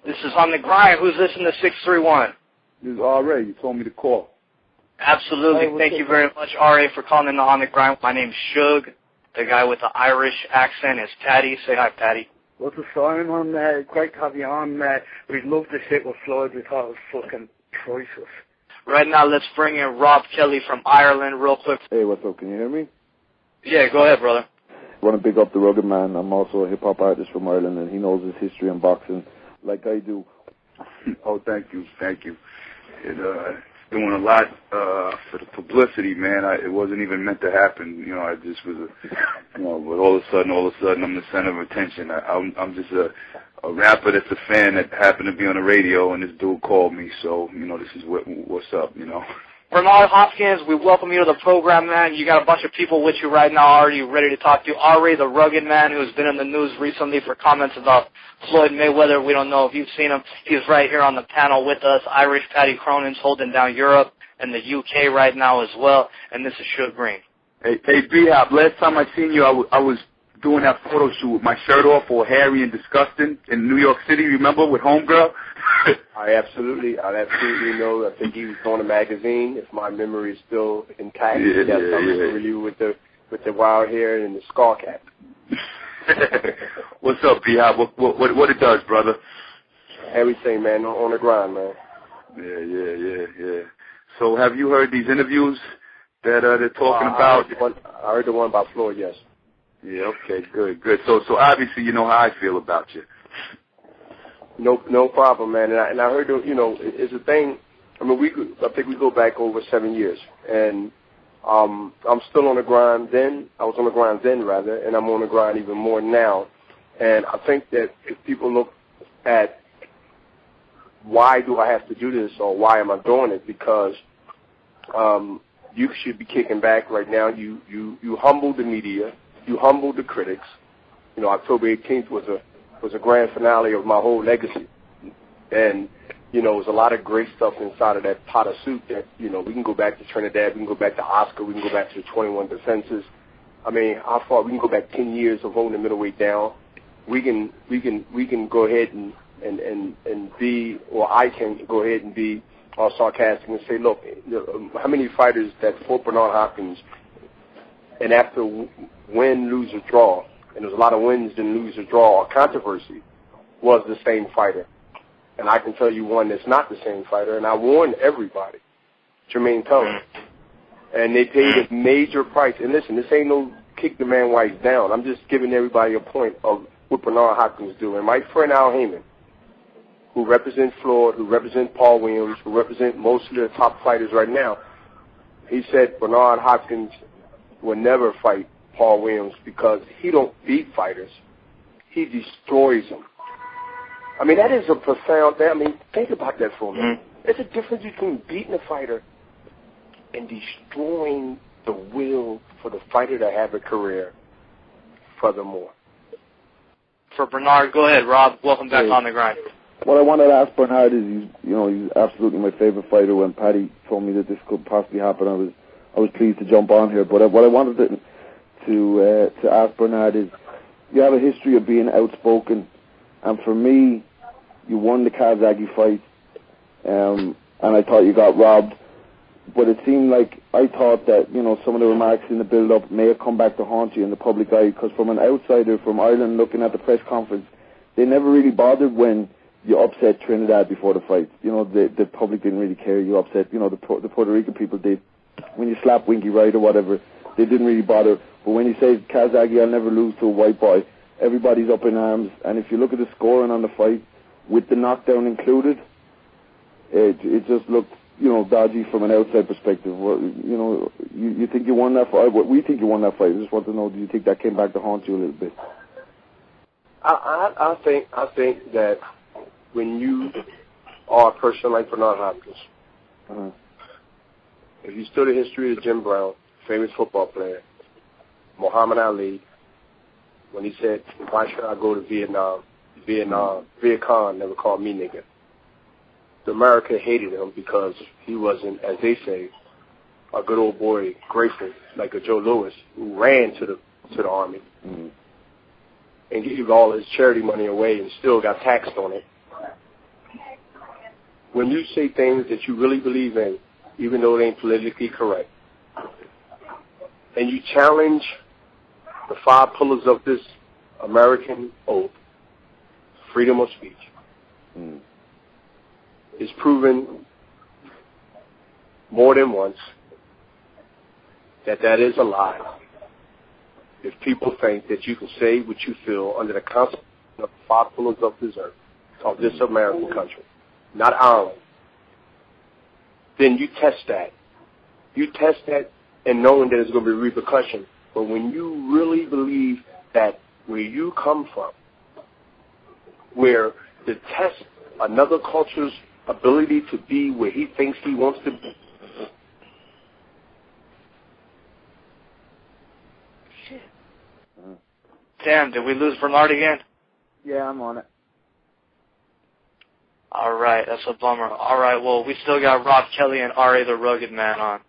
This is On the Grind. Who's this in the 631? This is R.A. You told me to call. Absolutely. Thank you very much, R.A., for calling in the On the Grind. My name's Shug. The guy with the Irish accent is Patty. Say hi, Patty. What's the sign on? Great to have you on. We'd love to sit with Floyd. We thought it was fucking priceless. Right now, let's bring in Rob Kelly from Ireland real quick. Hey, what's up? Can you hear me? Yeah, go ahead, brother. I want to big up the Rugged Man. I'm also a hip-hop artist from Ireland, and he knows his history in boxing like I do. Oh, thank you. It's doing a lot for the publicity, man. It wasn't even meant to happen. You know, I just was, but all of a sudden, I'm the center of attention. I'm just a rapper that's a fan that happened to be on the radio, and this dude called me. So, this is what's up, Bernard Hopkins, we welcome you to the program, man. You got a bunch of people with you right now already ready to talk to you. R.A., the Rugged Man, who's been in the news recently for comments about Floyd Mayweather. We don't know if you've seen him. He's right here on the panel with us. Irish Patty Cronin's holding down Europe and the UK right now as well. And this is Suge Green. Hey, B-Hop, last time I seen you, I was doing that photo shoot with my shirt off, all hairy and disgusting in New York City, remember, with Homegirl? I absolutely know. I think he was on a magazine, if my memory is still intact. Yes, I remember you with the wild hair and the skull cap. What's up, B-Hop? What it does, brother? Everything, man, on the grind, man. Yeah. So have you heard these interviews that they're talking about? I heard the one about Floyd, yes. Yeah, okay, good. So obviously you know how I feel about you. No problem, man. And I heard, it's a thing. I mean, I think we go back over 7 years, and I'm still on the grind then. I was on the grind then, rather, and I'm on the grind even more now. And I think that if people look at why do I have to do this or why am I doing it, because you should be kicking back right now. You humble the media. You humble the critics. October 18th was a grand finale of my whole legacy. And, it was a lot of great stuff inside of that pot of soup that, we can go back to Trinidad, we can go back to Oscar, we can go back to the 21 defenses. I mean, how far? We can go back 10 years of holding the middleweight down. We can go ahead and be, or I can go ahead and be all sarcastic and say, look, how many fighters that fought Bernard Hopkins, and after win, lose, or draw, and there was a lot of wins, then lose, or draw, or controversy, was the same fighter. And I can tell you one that's not the same fighter, and I warned everybody, Jermaine Tubbs. And they paid a major price. And listen, this ain't no kick the man while he's down. I'm just giving everybody a point of what Bernard Hopkins do. And my friend Al Heyman, who represents Floyd, who represents Paul Williams, who represent most of the top fighters right now, he said Bernard Hopkins will never fight Paul Williams because he don't beat fighters. He destroys them. I mean, that is a profound thing. I mean, think about that for a minute. There's a difference between beating a fighter and destroying the will for the fighter to have a career furthermore. For Bernard, go ahead, Rob. Welcome back on the grind. What I wanted to ask Bernard is, he's absolutely my favorite fighter. When Patty told me that this could possibly happen, I was pleased to jump on here. But what I wanted to ask Bernard is, you have a history of being outspoken, and for me, you won the Kazagi fight, and I thought you got robbed. But it seemed like I thought that, some of the remarks in the build-up may have come back to haunt you in the public eye, because from an outsider from Ireland looking at the press conference, they never really bothered when you upset Trinidad before the fight. The public didn't really care. You upset, the Puerto Rican people did. When you slap Winky Wright or whatever, they didn't really bother. But when you say, Kazagi, I'll never lose to a white boy, everybody's up in arms. And if you look at the scoring on the fight, with the knockdown included, it just looked, dodgy from an outside perspective. You think you won that fight? We think you won that fight. I just want to know, do you think that came back to haunt you a little bit? I think that when you are a person like Bernard Hopkins, if you study the history of Jim Brown, famous football player, Muhammad Ali, when he said, why should I go to Vietnam? Viet Cong never called me nigga. America hated him because he wasn't, as they say, a good old boy, grateful, like a Joe Louis, who ran to the army and gave all his charity money away and still got taxed on it. when you say things that you really believe in, even though it ain't politically correct, and you challenge the 5 pillars of this American oath, freedom of speech, is proven more than once that that is a lie. If people think that you can say what you feel under the Constitution of the 5 pillars of this earth, of this American country, not Ireland, then you test that. You test that and knowing that there's going to be repercussions. But when you really believe that where you come from, where to test another culture's ability to be where he thinks he wants to be. Shit. Damn, did we lose Bernard again? Yeah, I'm on it. All right, that's a bummer. All right, well, we still got Rob Kelly and R.A. the Rugged Man on.